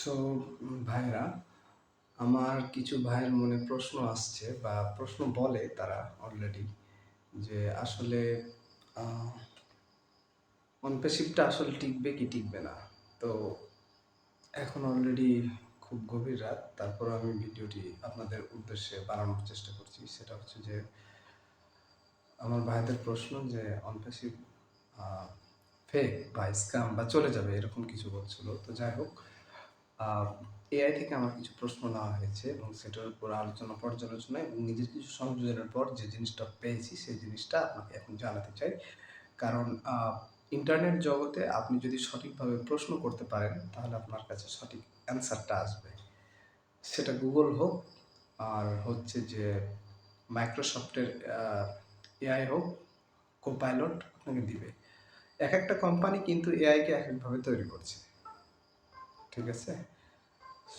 So ভাইরা, আমার কিছু ভাইয়ের মনে প্রশ্ন আসছে বা প্রশ্ন বলে তারা অলরেডি যে আসলে অনপেশিভটা আসলে টিকবে কি টিকবে না। তো এখন অলরেডি খুব গভীর রাত, তারপর আমি ভিডিওটি আপনাদের উদ্দেশ্যে বানানোর চেষ্টা করছি। সেটা হচ্ছে যে আমার ভাইদের প্রশ্ন যে অনপেশিভ ফেক বা স্ক্যাম বা চলে যাবে এরকম কিছু বলছিল। তো যাই হোক, এআই থেকে আমার কিছু প্রশ্ন নেওয়া হয়েছে এবং সেটার উপর আলোচনা পর্যালোচনা এবং নিজের কিছু সংযোজনের পর যে জিনিসটা পেয়েছি সেই জিনিসটা আপনাকে এখন জানাতে চাই। কারণ ইন্টারনেট জগতে আপনি যদি সঠিকভাবে প্রশ্ন করতে পারেন তাহলে আপনার কাছে সঠিক অ্যান্সারটা আসবে। সেটা গুগল হোক আর হচ্ছে যে মাইক্রোসফটের এআই হোক, কোপাইলট আপনাকে দিবে। এক একটা কোম্পানি কিন্তু এআইকে এক একভাবে তৈরি করছে, ঠিক আছে?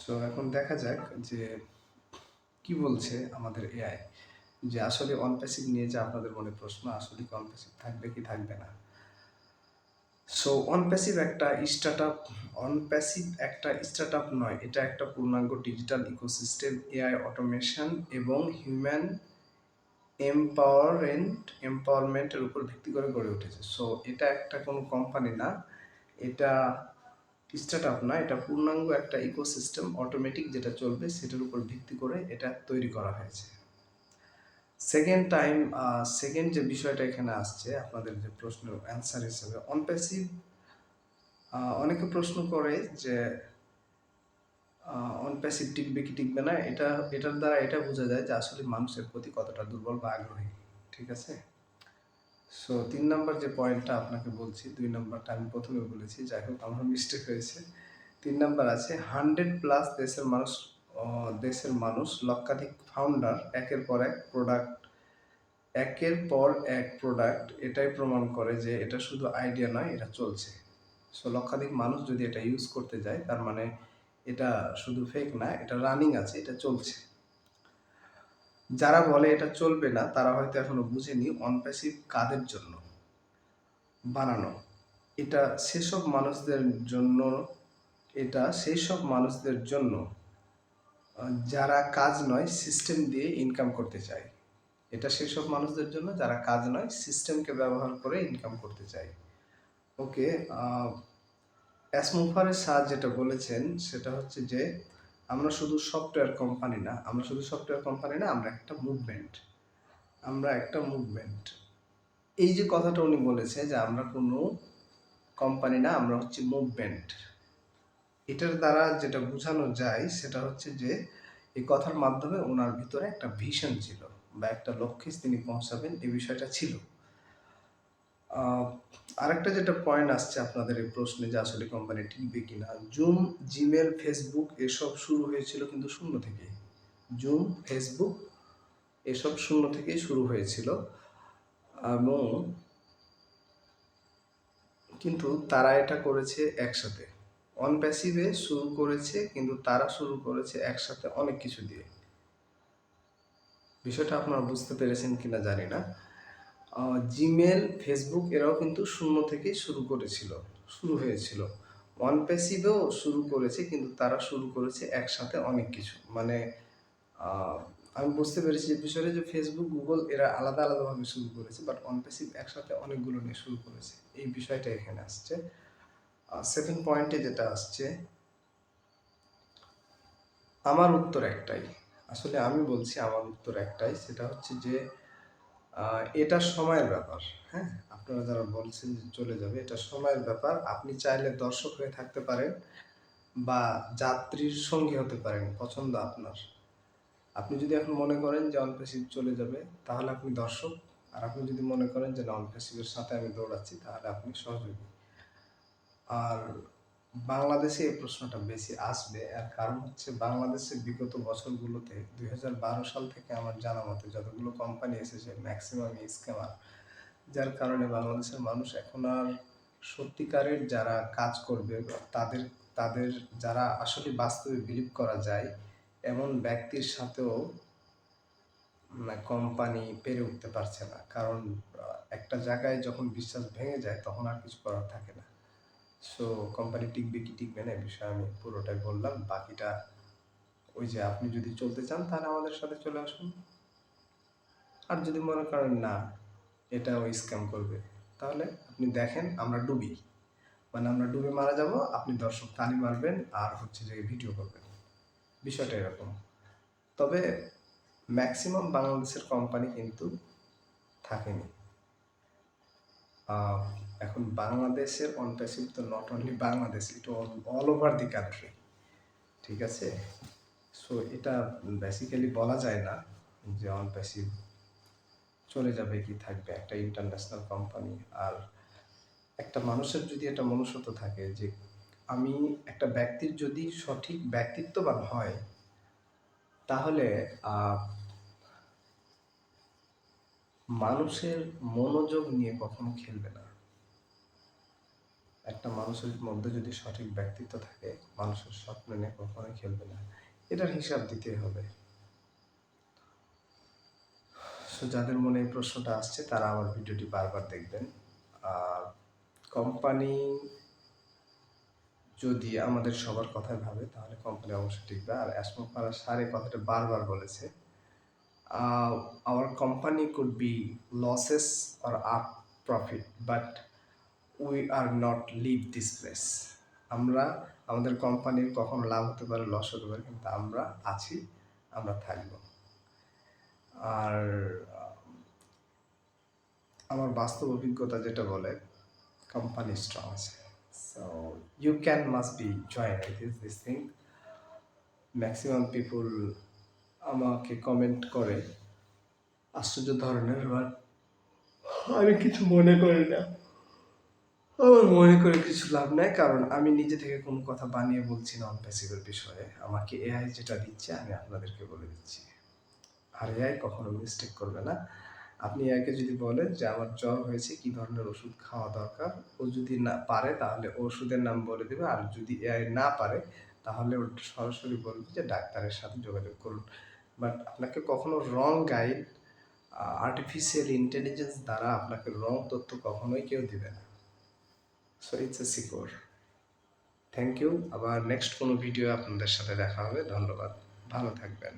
সো এখন দেখা যাক যে কি বলছে আমাদের এআই, যে আসলে অনপ্যাসিভ নিয়ে যে আপনাদের মনে প্রশ্ন, আসলে কি অনপ্যাসিভ থাকবে কি থাকবে না। সো অনপ্যাসিভ একটা স্টার্টআপ নয়, এটা একটা পূর্ণাঙ্গ ডিজিটাল ইকোসিস্টেম, এআই অটোমেশন এবং হিউম্যান এম্পাওয়ারমেন্টের উপর ভিত্তি করে গড়ে উঠেছে। সো এটা একটা কোনো কোম্পানি না, এটা স্টার্টআপ না, এটা পূর্ণাঙ্গ একটা ইকোসিস্টেম, অটোমেটিক যেটা চলবে সেটার উপর ভিত্তি করে এটা তৈরি করা হয়েছে। সেকেন্ড যে বিষয়টা এখানে আসছে আপনাদের যে প্রশ্নের অ্যান্সার হিসেবে অনপ্যাসিভ, অনেকে প্রশ্ন করে যে অনপ্যাসিভ টিকবে কি টিকবে না। এটার দ্বারা এটা বোঝা যায় যে আসলে মানুষের প্রতি কতটা দুর্বল বা আগ্রহী, ঠিক আছে? সো 3 নম্বর যে পয়েন্টটা আপনাকে বলছি, 2 নম্বরটা আমি প্রথমে বলেছি, যাই হোক আমার মিস্টেক হয়েছে। 3 নম্বর আছে 100+ দেশের মানুষ লক্ষাধিক ফাউন্ডার, একের পর এক প্রোডাক্ট এটাই প্রমাণ করে যে এটা শুধু আইডিয়া নয়, এটা চলছে। সো লক্ষাধিক মানুষ যদি এটা ইউজ করতে যায় তার মানে এটা শুধু ফেক না, এটা রানিং আছে, এটা চলছে। যারা বলে এটা চলবে না তারা হয়তো এখনো বুঝেনি অনপ্যাসিভ কাদের জন্য বানানো। এটা সেসব মানুষদের জন্য এটা সেই সব মানুষদের জন্য যারা কাজ নয় সিস্টেম দিয়ে ইনকাম করতে চায়। এটা সেসব মানুষদের জন্য যারা কাজ নয় সিস্টেমকে ব্যবহার করে ইনকাম করতে চায়। ওকে, অ্যাসমুফারের স্যার যেটা বলেছেন সেটা হচ্ছে যে আমরা শুধু সফটওয়্যার কোম্পানি না, আমরা একটা মুভমেন্ট। এই যে কথাটা উনি বলেছে যে আমরা কোনো কোম্পানি না, আমরা হচ্ছে মুভমেন্ট, এটার দ্বারা যেটা বোঝানো যায় সেটা হচ্ছে যে এই কথার মাধ্যমে ওনার ভিতরে একটা ভিশন ছিল বা একটা লক্ষ্যে তিনি পৌঁছাবেন, এই বিষয়টা ছিল। আরেকটা যেটা পয়েন্ট আসছে আপনাদের এই প্রশ্নে যে আসলে কোম্পানি টিকবে কিনা, জিমেল, ফেসবুক এসব শুরু হয়েছিল কিন্তু শূন্য থেকেই। ফেসবুক এসব শূন্য থেকেই শুরু হয়েছিল এবং কিন্তু তারা এটা করেছে একসাথে। অনপ্যাসিভে শুরু করেছে কিন্তু তারা শুরু করেছে একসাথে অনেক কিছু দিয়ে। বিষয়টা আপনারা বুঝতে পেরেছেন কিনা জানি না। জিমেল, ফেসবুক এরাও কিন্তু শূন্য থেকেই শুরু হয়েছিল। অনপ্যাসিভেও শুরু করেছে কিন্তু তারা শুরু করেছে একসাথে অনেক কিছু। মানে আমি বুঝতে পেরেছি যে বিষয়টা যে ফেসবুক, গুগল এরা আলাদা আলাদাভাবে শুরু করেছে, বাট অনপ্যাসিভ একসাথে অনেকগুলো নিয়ে শুরু করেছে, এই বিষয়টা এখানে আসছে। সেকেন্ড পয়েন্টে যেটা আসছে, আমার উত্তর একটাই, আসলে আমি বলছি আমার উত্তর একটাই, সেটা হচ্ছে যে এটা সময়ের ব্যাপার। হ্যাঁ, আপনারা যারা বলছেন যে চলে যাবে, এটা সময়ের ব্যাপার। আপনি চাইলে দর্শক হয়ে থাকতে পারেন বা যাত্রীর সঙ্গী হতে পারেন, পছন্দ আপনার। আপনি যদি এখন মনে করেন যে অনপ্যাসিভ চলে যাবে তাহলে আপনি দর্শক, আর আপনি যদি মনে করেন যে না অনপ্যাসিভের সাথে আমি দৌড়াচ্ছি তাহলে আপনি সহযোগী। আর বাংলাদেশে এই প্রশ্নটা বেশি আসবে, আর কারণ হচ্ছে বাংলাদেশের বিগত বছরগুলোতে 2012 সাল থেকে আমার জানা মতে যতগুলো কোম্পানি এসেছে ম্যাক্সিমামই স্ক্যামার, যার কারণে বাংলাদেশের মানুষ এখন আর সত্যিকারের যারা কাজ করবে তাদের তাদের যারা আসলে বাস্তবে বিলিভ করা যায় এমন ব্যক্তির সাথেও কোম্পানি পেরে উঠতে পারছে না। কারণ একটা জায়গায় যখন বিশ্বাস ভেঙে যায় তখন আর কিছু করার থাকে না। সো কোম্পানি টিকবে কি টিকবে না এই বিষয়ে আমি পুরোটাই বললাম। বাকিটা ওই যে আপনি যদি চলতে চান তাহলে আমাদের সাথে চলে আসুন, আর যদি মনে করেন না এটা ওই স্ক্যাম করবে, তাহলে আপনি দেখেন আমরা ডুবি, মানে আমরা ডুবে মারা যাব, আপনি দর্শক তালি মারবেন আর হচ্ছে যে ভিডিও করবেন, বিষয়টা এরকম। তবে ম্যাক্সিমাম বাংলাদেশের কোম্পানি কিন্তু থাকেনি। এখন বাংলাদেশের অন প্যাসিভ তো নট অনলি বাংলাদেশ, এটা অল ওভার দি কান্ট্রি, ঠিক আছে? সো এটা বেসিক্যালি বলা যায় না যে অন প্যাসিভ চলে যাবে কি থাকবে, একটা ইন্টারন্যাশনাল কোম্পানি। আর একটা মানুষের যদি একটা মনুষ্যত্ব থাকে যে আমি একটা ব্যক্তির যদি সঠিক ব্যক্তিত্ববান হয় তাহলে মানুষের মনোযোগ নিয়ে কখনো খেলবে না। একটা মানুষের মধ্যে যদি সঠিক ব্যক্তিত্ব থাকে মানুষের স্বপ্ন নিয়ে কখনোই খেলবে না, এটার হিসাব দিতে হবে। সো যাদের মনে এই প্রশ্নটা আসছে তারা আমার ভিডিওটি বারবার দেখবেন। আর কোম্পানি যদি আমাদের সবার কথায় ভাবে তাহলে কোম্পানি অবশ্যই টিকবে। আর অ্যাসমো ফারাজ স্যার এই কথাটা বারবার বলেছে, our company could be losses or up profit but we are not leave this place. আমরা আমাদের কোম্পানির কখনো লাভ হতে পারে, লস হতে পারে, কিন্তু আমরা আছি, আমরা থাকব। আর আমার বাস্তব অভিজ্ঞতা যেটা বলে কোম্পানি স্ট্রং আছে। So you can must be join with this thing. Maximum people আমাকে কমেন্ট করে আশ্চর্য ধরনের, বাট আমি কিছু মনে করি না। আমার মনে করে কিছু লাভ নাই, কারণ আমি নিজে থেকে কোনো কথা বানিয়ে বলছি না অন প্যাসিভের বিষয়ে। আমাকে এআই যেটা দিচ্ছে আমি আপনাদেরকে বলে দিচ্ছি। আর এআই কখনো মিস্টেক করবে না। আপনি এআইকে যদি বলেন যে আমার জ্বর হয়েছে কী ধরনের ওষুধ খাওয়া দরকার, ও যদি না পারে তাহলে ওষুধের নাম বলে দেবে। আর যদি এআই না পারে তাহলে ও সরাসরি বলবে যে ডাক্তারের সাথে যোগাযোগ করুন। বাট আপনাকে কখনো রং গাইড আর্টিফিশিয়াল ইন্টেলিজেন্স দ্বারা আপনাকে রং তথ্য কখনোই কেউ দিবে না। So it's a secure. Thank you. আবার নেক্সট কোনো ভিডিও আপনাদের সাথে দেখা হবে। ধন্যবাদ, ভালো থাকবেন।